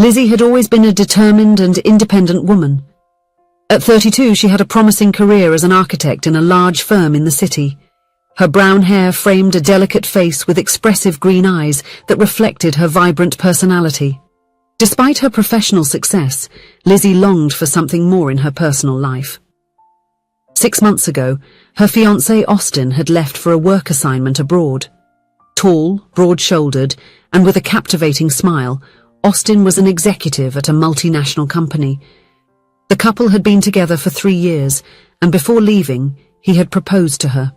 Lizzie had always been a determined and independent woman. At 32, she had a promising career as an architect in a large firm in the city. Her brown hair framed a delicate face with expressive green eyes that reflected her vibrant personality. Despite her professional success, Lizzie longed for something more in her personal life. 6 months ago, her fiancé Austin had left for a work assignment abroad. Tall, broad-shouldered, and with a captivating smile, Austin was an executive at a multinational company. The couple had been together for 3 years, and before leaving, he had proposed to her.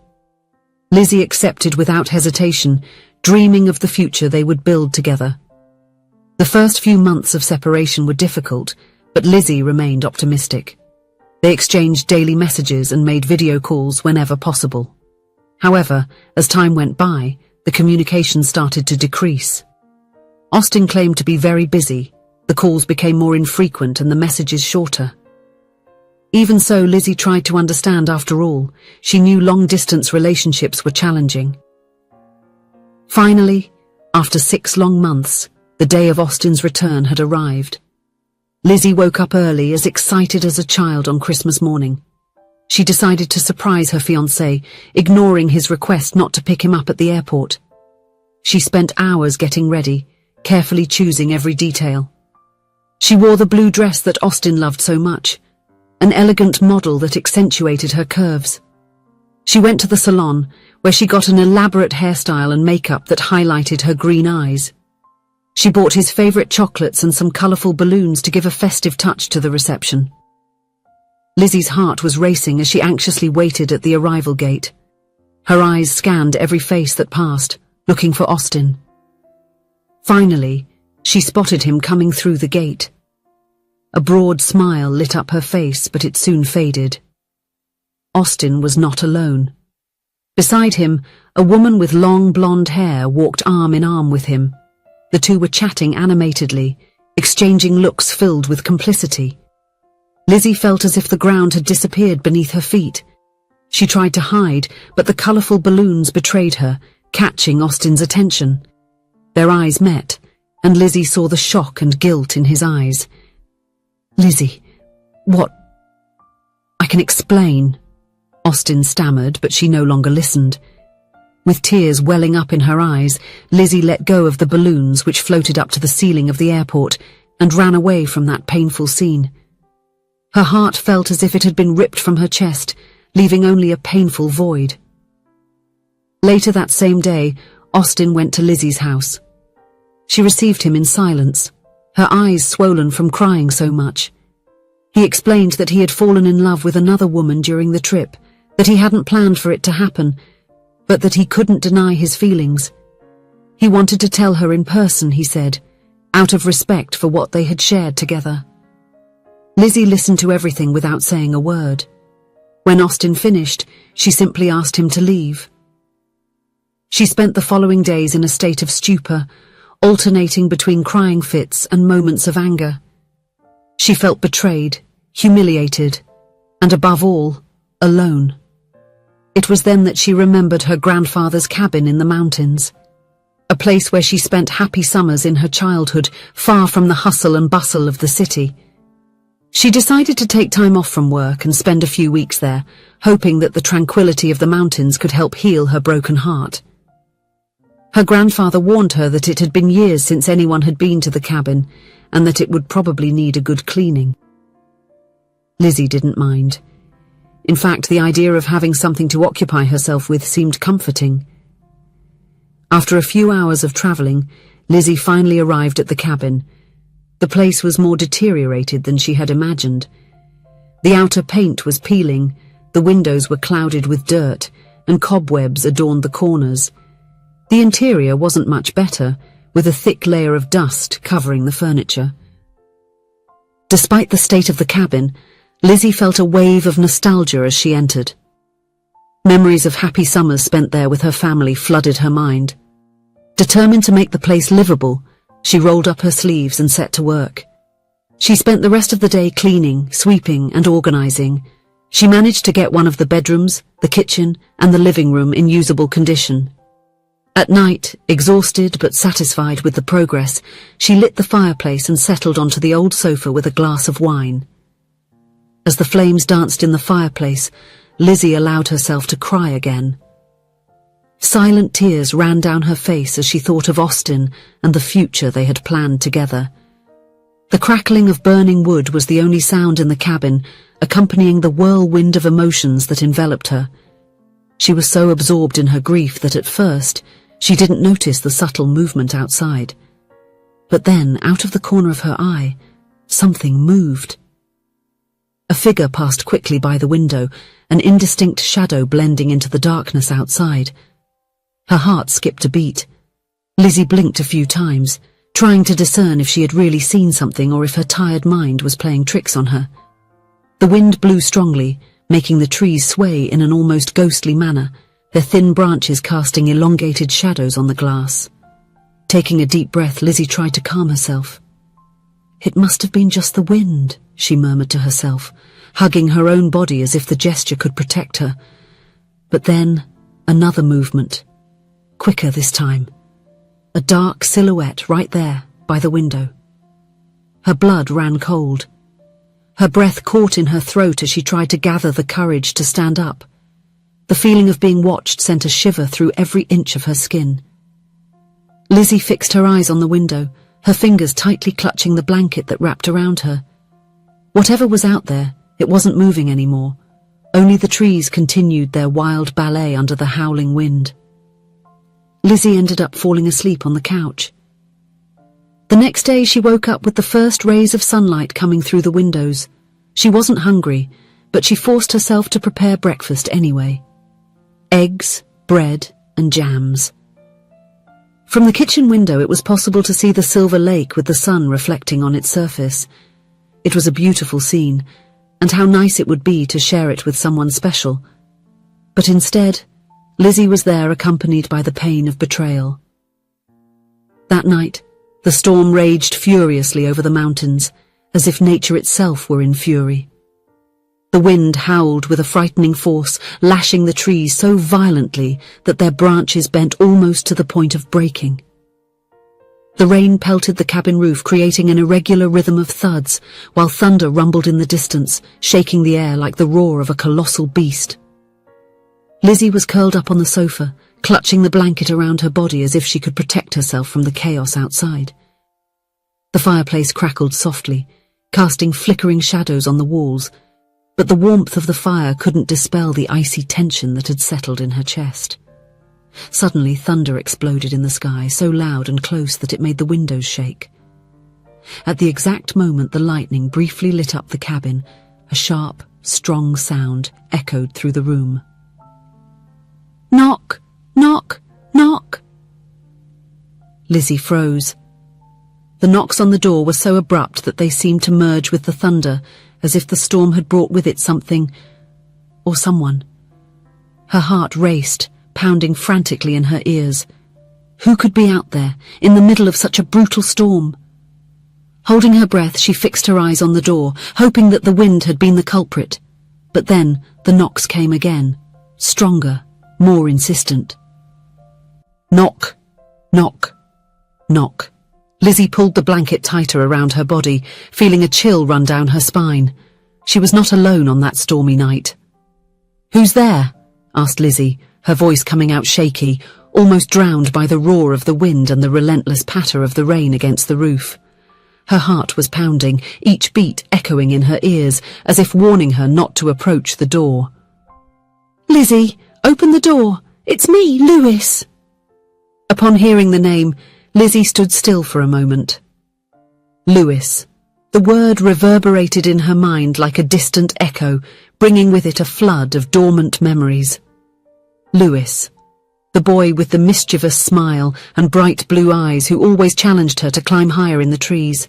Lizzie accepted without hesitation, dreaming of the future they would build together. The first few months of separation were difficult, but Lizzie remained optimistic. They exchanged daily messages and made video calls whenever possible. However, as time went by, the communication started to decrease. Austin claimed to be very busy, the calls became more infrequent and the messages shorter. Even so, Lizzie tried to understand. After all, she knew long-distance relationships were challenging. Finally, after 6 long months, the day of Austin's return had arrived. Lizzie woke up early, as excited as a child on Christmas morning. She decided to surprise her fiancé, ignoring his request not to pick him up at the airport. She spent hours getting ready, carefully choosing every detail. She wore the blue dress that Austin loved so much, an elegant model that accentuated her curves. She went to the salon, where she got an elaborate hairstyle and makeup that highlighted her green eyes. She bought his favorite chocolates and some colorful balloons to give a festive touch to the reception. Lizzie's heart was racing as she anxiously waited at the arrival gate. Her eyes scanned every face that passed, looking for Austin. Finally, she spotted him coming through the gate. A broad smile lit up her face, but it soon faded. Austin was not alone. Beside him, a woman with long blonde hair walked arm in arm with him. The two were chatting animatedly, exchanging looks filled with complicity. Lizzie felt as if the ground had disappeared beneath her feet. She tried to hide, but the colorful balloons betrayed her, catching Austin's attention. Their eyes met, and Lizzie saw the shock and guilt in his eyes. "Lizzie, what?" "I can explain," Austin stammered, but she no longer listened. With tears welling up in her eyes, Lizzie let go of the balloons which floated up to the ceiling of the airport and ran away from that painful scene. Her heart felt as if it had been ripped from her chest, leaving only a painful void. Later that same day, Austin went to Lizzie's house. She received him in silence, her eyes swollen from crying so much. He explained that he had fallen in love with another woman during the trip, that he hadn't planned for it to happen, but that he couldn't deny his feelings. He wanted to tell her in person, he said, out of respect for what they had shared together. Lizzie listened to everything without saying a word. When Austin finished, she simply asked him to leave. She spent the following days in a state of stupor, alternating between crying fits and moments of anger. She felt betrayed, humiliated, and above all, alone. It was then that she remembered her grandfather's cabin in the mountains, a place where she spent happy summers in her childhood, far from the hustle and bustle of the city. She decided to take time off from work and spend a few weeks there, hoping that the tranquility of the mountains could help heal her broken heart. Her grandfather warned her that it had been years since anyone had been to the cabin, and that it would probably need a good cleaning. Lizzie didn't mind. In fact, the idea of having something to occupy herself with seemed comforting. After a few hours of traveling, Lizzie finally arrived at the cabin. The place was more deteriorated than she had imagined. The outer paint was peeling, the windows were clouded with dirt, and cobwebs adorned the corners. The interior wasn't much better, with a thick layer of dust covering the furniture. Despite the state of the cabin, Lizzie felt a wave of nostalgia as she entered. Memories of happy summers spent there with her family flooded her mind. Determined to make the place livable, she rolled up her sleeves and set to work. She spent the rest of the day cleaning, sweeping, and organizing. She managed to get one of the bedrooms, the kitchen, and the living room in usable condition. At night, exhausted but satisfied with the progress, she lit the fireplace and settled onto the old sofa with a glass of wine. As the flames danced in the fireplace, Lizzie allowed herself to cry again. Silent tears ran down her face as she thought of Austin and the future they had planned together. The crackling of burning wood was the only sound in the cabin, accompanying the whirlwind of emotions that enveloped her. She was so absorbed in her grief that at first, she didn't notice the subtle movement outside. But then, out of the corner of her eye, something moved. A figure passed quickly by the window, an indistinct shadow blending into the darkness outside. Her heart skipped a beat. Lizzie blinked a few times, trying to discern if she had really seen something or if her tired mind was playing tricks on her. The wind blew strongly, making the trees sway in an almost ghostly manner, their thin branches casting elongated shadows on the glass. Taking a deep breath, Lizzie tried to calm herself. It must have been just the wind, she murmured to herself, hugging her own body as if the gesture could protect her. But then, another movement. Quicker this time. A dark silhouette right there, by the window. Her blood ran cold. Her breath caught in her throat as she tried to gather the courage to stand up. The feeling of being watched sent a shiver through every inch of her skin. Lizzie fixed her eyes on the window, her fingers tightly clutching the blanket that wrapped around her. Whatever was out there, it wasn't moving anymore. Only the trees continued their wild ballet under the howling wind. Lizzie ended up falling asleep on the couch. The next day she woke up with the first rays of sunlight coming through the windows. She wasn't hungry, but she forced herself to prepare breakfast anyway. Eggs, bread, and jams. From the kitchen window it was possible to see the silver lake with the sun reflecting on its surface. It was a beautiful scene, and how nice it would be to share it with someone special. But instead, Lizzie was there accompanied by the pain of betrayal. That night, the storm raged furiously over the mountains, as if nature itself were in fury. The wind howled with a frightening force, lashing the trees so violently that their branches bent almost to the point of breaking. The rain pelted the cabin roof, creating an irregular rhythm of thuds, while thunder rumbled in the distance, shaking the air like the roar of a colossal beast. Lizzie was curled up on the sofa, clutching the blanket around her body as if she could protect herself from the chaos outside. The fireplace crackled softly, casting flickering shadows on the walls, but the warmth of the fire couldn't dispel the icy tension that had settled in her chest. Suddenly, thunder exploded in the sky, so loud and close that it made the windows shake. At the exact moment the lightning briefly lit up the cabin, a sharp, strong sound echoed through the room. "Knock! Knock! Knock!" Lizzie froze. The knocks on the door were so abrupt that they seemed to merge with the thunder, as if the storm had brought with it something or someone. Her heart raced, pounding frantically in her ears. Who could be out there, in the middle of such a brutal storm? Holding her breath, she fixed her eyes on the door, hoping that the wind had been the culprit. But then the knocks came again, stronger, more insistent. Knock, knock, knock. Lizzie pulled the blanket tighter around her body, feeling a chill run down her spine. She was not alone on that stormy night. "Who's there?" asked Lizzie, her voice coming out shaky, almost drowned by the roar of the wind and the relentless patter of the rain against the roof. Her heart was pounding, each beat echoing in her ears, as if warning her not to approach the door. "Lizzie, open the door! It's me, Lewis!" Upon hearing the name, Lizzie stood still for a moment. Lewis. The word reverberated in her mind like a distant echo, bringing with it a flood of dormant memories. Lewis. The boy with the mischievous smile and bright blue eyes who always challenged her to climb higher in the trees.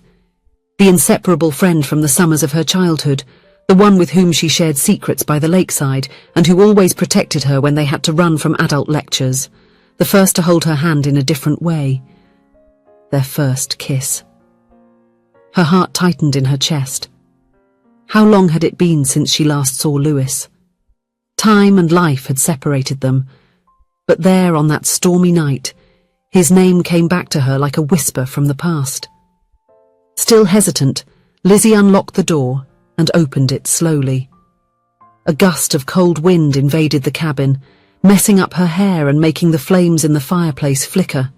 The inseparable friend from the summers of her childhood, the one with whom she shared secrets by the lakeside and who always protected her when they had to run from adult lectures, the first to hold her hand in a different way. Their first kiss. Her heart tightened in her chest. How long had it been since she last saw Lewis? Time and life had separated them, But there on that stormy night, his name came back to her like a whisper from the past. Still hesitant, Lizzie unlocked the door and opened it slowly. A gust of cold wind invaded the cabin, messing up her hair and making the flames in the fireplace flicker.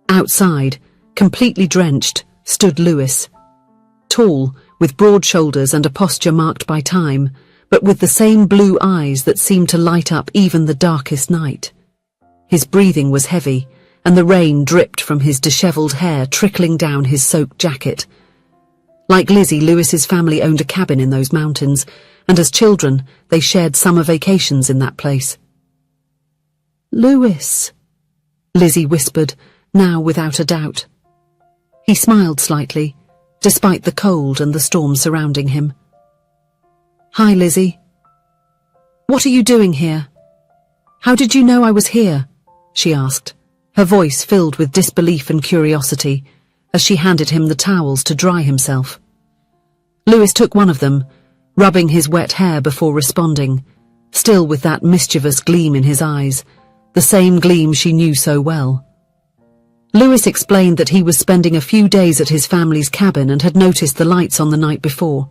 Outside, completely drenched, stood Lewis. Tall, with broad shoulders and a posture marked by time, but with the same blue eyes that seemed to light up even the darkest night. His breathing was heavy, and the rain dripped from his dishevelled hair trickling down his soaked jacket. Like Lizzie, Lewis's family owned a cabin in those mountains, and as children, they shared summer vacations in that place. "Lewis," Lizzie whispered, now without a doubt. He smiled slightly, despite the cold and the storm surrounding him. "Hi, Lizzie. What are you doing here? How did you know I was here?" she asked, her voice filled with disbelief and curiosity, as she handed him the towels to dry himself. Lewis took one of them, rubbing his wet hair before responding, still with that mischievous gleam in his eyes, the same gleam she knew so well. Lewis explained that he was spending a few days at his family's cabin and had noticed the lights on the night before.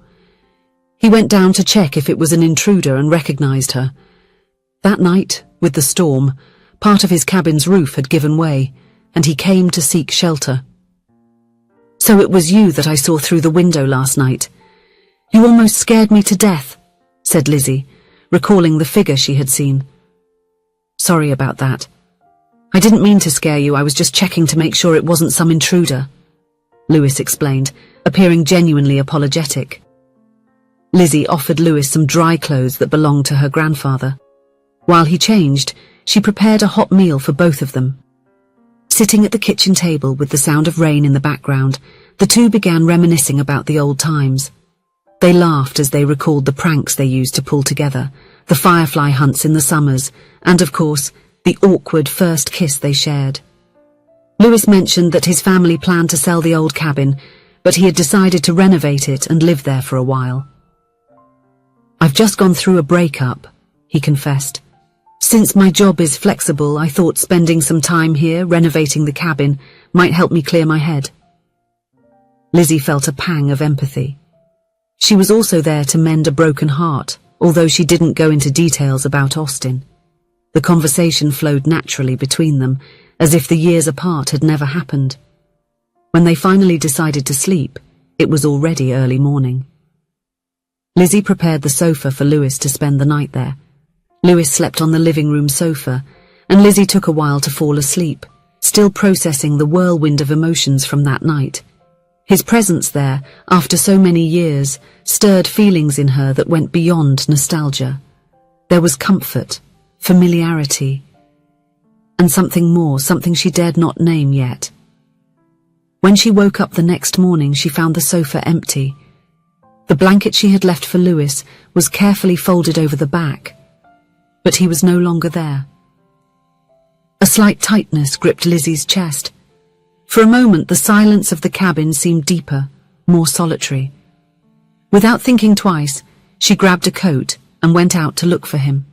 He went down to check if it was an intruder and recognized her. That night, with the storm, part of his cabin's roof had given way, and he came to seek shelter. "So it was you that I saw through the window last night. You almost scared me to death," said Lizzie, recalling the figure she had seen. "Sorry about that. I didn't mean to scare you, I was just checking to make sure it wasn't some intruder," Lewis explained, appearing genuinely apologetic. Lizzie offered Lewis some dry clothes that belonged to her grandfather. While he changed, she prepared a hot meal for both of them. Sitting at the kitchen table with the sound of rain in the background, the two began reminiscing about the old times. They laughed as they recalled the pranks they used to pull together, the firefly hunts in the summers, and of course, the awkward first kiss they shared. Lewis mentioned that his family planned to sell the old cabin, but he had decided to renovate it and live there for a while. "I've just gone through a breakup," he confessed. "Since my job is flexible, I thought spending some time here renovating the cabin might help me clear my head." Lizzie felt a pang of empathy. She was also there to mend a broken heart, although she didn't go into details about Austin. The conversation flowed naturally between them, as if the years apart had never happened. When they finally decided to sleep, it was already early morning. Lizzie prepared the sofa for Lewis to spend the night there. Lewis slept on the living room sofa, and Lizzie took a while to fall asleep, still processing the whirlwind of emotions from that night. His presence there, after so many years, stirred feelings in her that went beyond nostalgia. There was comfort, familiarity, and something more, something she dared not name yet. When she woke up the next morning, she found the sofa empty. The blanket she had left for Lewis was carefully folded over the back, but he was no longer there. A slight tightness gripped Lizzie's chest. For a moment, the silence of the cabin seemed deeper, more solitary. Without thinking twice, she grabbed a coat and went out to look for him.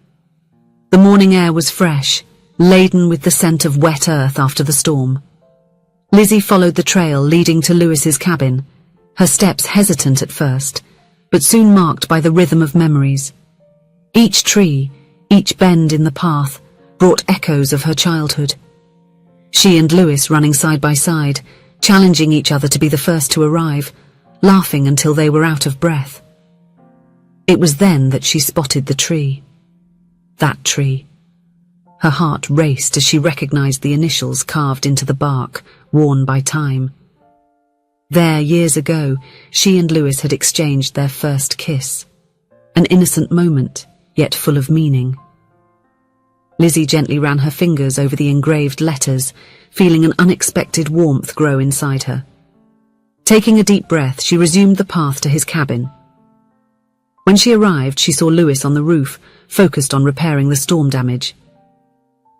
The morning air was fresh, laden with the scent of wet earth after the storm. Lizzie followed the trail leading to Lewis's cabin, her steps hesitant at first, but soon marked by the rhythm of memories. Each tree, each bend in the path, brought echoes of her childhood. She and Lewis running side by side, challenging each other to be the first to arrive, laughing until they were out of breath. It was then that she spotted the tree. That tree. Her heart raced as she recognized the initials carved into the bark, worn by time. There, years ago, she and Lewis had exchanged their first kiss. An innocent moment, yet full of meaning. Lizzie gently ran her fingers over the engraved letters, feeling an unexpected warmth grow inside her. Taking a deep breath, she resumed the path to his cabin. When she arrived, she saw Lewis on the roof, focused on repairing the storm damage.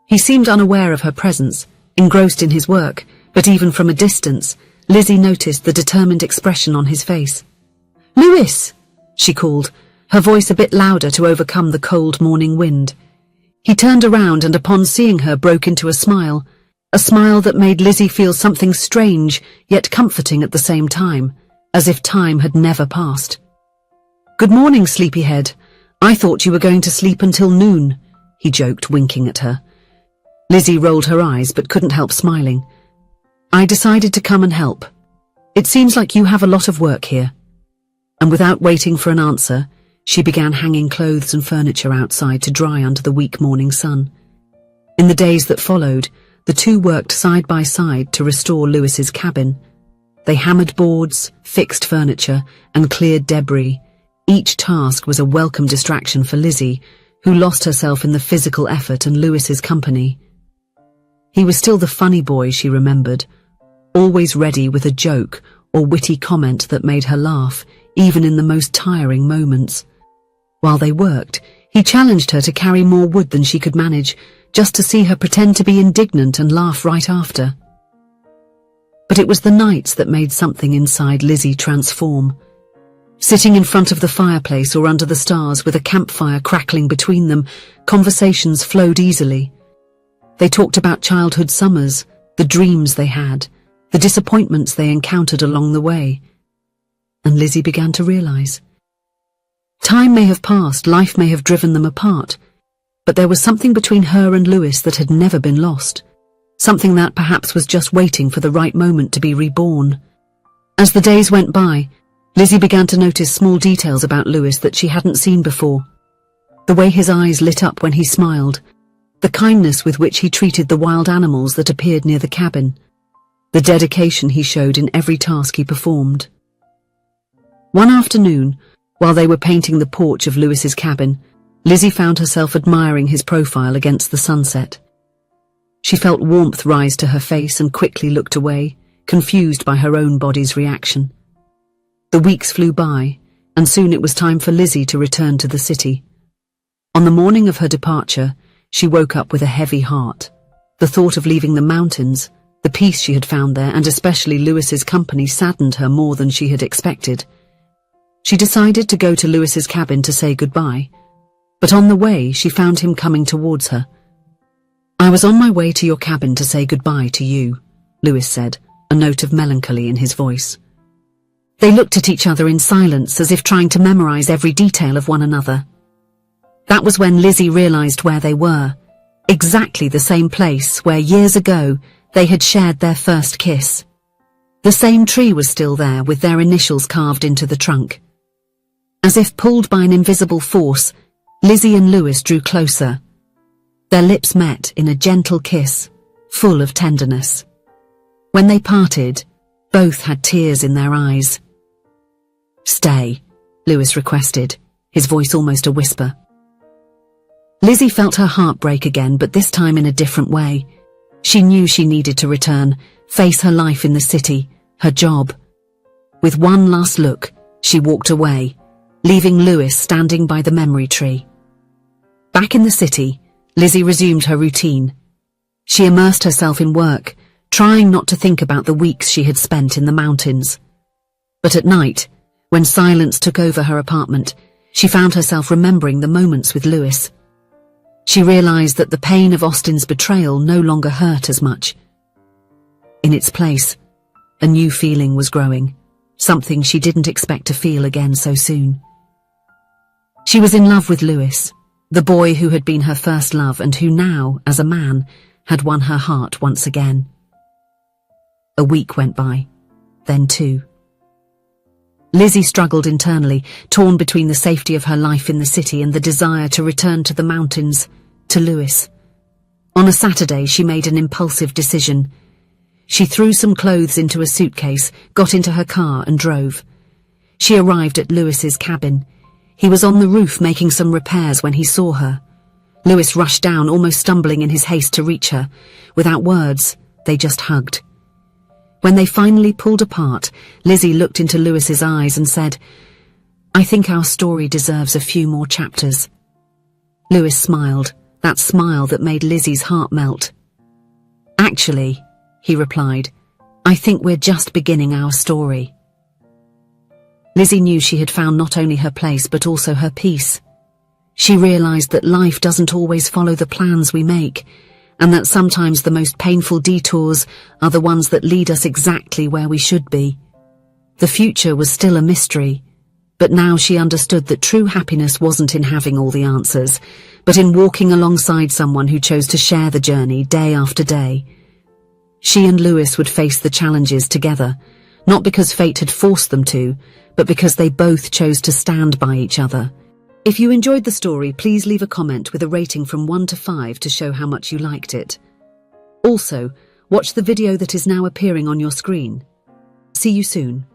He seemed unaware of her presence, engrossed in his work, but even from a distance, Lizzie noticed the determined expression on his face. "Lewis!" she called, her voice a bit louder to overcome the cold morning wind. He turned around and upon seeing her broke into a smile that made Lizzie feel something strange yet comforting at the same time, as if time had never passed. "Good morning, sleepyhead. I thought you were going to sleep until noon," he joked, winking at her. Lizzie rolled her eyes but couldn't help smiling. "I decided to come and help. It seems like you have a lot of work here." And without waiting for an answer, she began hanging clothes and furniture outside to dry under the weak morning sun. In the days that followed, the two worked side by side to restore Lewis's cabin. They hammered boards, fixed furniture, and cleared debris. Each task was a welcome distraction for Lizzie, who lost herself in the physical effort and Lewis's company. He was still the funny boy she remembered, always ready with a joke or witty comment that made her laugh, even in the most tiring moments. While they worked, he challenged her to carry more wood than she could manage, just to see her pretend to be indignant and laugh right after. But it was the nights that made something inside Lizzie transform. Sitting in front of the fireplace or under the stars with a campfire crackling between them, conversations flowed easily. They talked about childhood summers, the dreams they had, the disappointments they encountered along the way. And Lizzie began to realize. Time may have passed, life may have driven them apart, but there was something between her and Lewis that had never been lost. Something that perhaps was just waiting for the right moment to be reborn. As the days went by, Lizzie began to notice small details about Lewis that she hadn't seen before. The way his eyes lit up when he smiled, the kindness with which he treated the wild animals that appeared near the cabin, the dedication he showed in every task he performed. One afternoon, while they were painting the porch of Lewis's cabin, Lizzie found herself admiring his profile against the sunset. She felt warmth rise to her face and quickly looked away, confused by her own body's reaction. The weeks flew by, and soon it was time for Lizzie to return to the city. On the morning of her departure, she woke up with a heavy heart. The thought of leaving the mountains, the peace she had found there, and especially Lewis's company saddened her more than she had expected. She decided to go to Lewis's cabin to say goodbye, but on the way she found him coming towards her. "I was on my way to your cabin to say goodbye to you," Lewis said, a note of melancholy in his voice. They looked at each other in silence, as if trying to memorize every detail of one another. That was when Lizzie realized where they were, exactly the same place where years ago they had shared their first kiss. The same tree was still there with their initials carved into the trunk. As if pulled by an invisible force, Lizzie and Lewis drew closer. Their lips met in a gentle kiss, full of tenderness. When they parted, both had tears in their eyes. "Stay," Lewis requested, his voice almost a whisper. Lizzie felt her heart break again, but this time in a different way. She knew she needed to return, face her life in the city, her job. With one last look, she walked away, leaving Lewis standing by the memory tree. Back in the city, Lizzie resumed her routine. She immersed herself in work, trying not to think about the weeks she had spent in the mountains. But at night, when silence took over her apartment, she found herself remembering the moments with Lewis. She realized that the pain of Austin's betrayal no longer hurt as much. In its place, a new feeling was growing, something she didn't expect to feel again so soon. She was in love with Lewis, the boy who had been her first love and who now, as a man, had won her heart once again. A week went by, then two. Lizzie struggled internally, torn between the safety of her life in the city and the desire to return to the mountains, to Lewis. On a Saturday, she made an impulsive decision. She threw some clothes into a suitcase, got into her car and drove. She arrived at Lewis's cabin. He was on the roof making some repairs when he saw her. Lewis rushed down, almost stumbling in his haste to reach her. Without words, they just hugged. When they finally pulled apart, Lizzie looked into Lewis's eyes and said, "I think our story deserves a few more chapters." Lewis smiled, that smile that made Lizzie's heart melt. "Actually," he replied, "I think we're just beginning our story." Lizzie knew she had found not only her place but also her peace. She realized that life doesn't always follow the plans we make, and that sometimes the most painful detours are the ones that lead us exactly where we should be. The future was still a mystery, but now she understood that true happiness wasn't in having all the answers, but in walking alongside someone who chose to share the journey day after day. She and Lewis would face the challenges together, not because fate had forced them to, but because they both chose to stand by each other. If you enjoyed the story, please leave a comment with a rating from 1 to 5 to show how much you liked it. Also, watch the video that is now appearing on your screen. See you soon.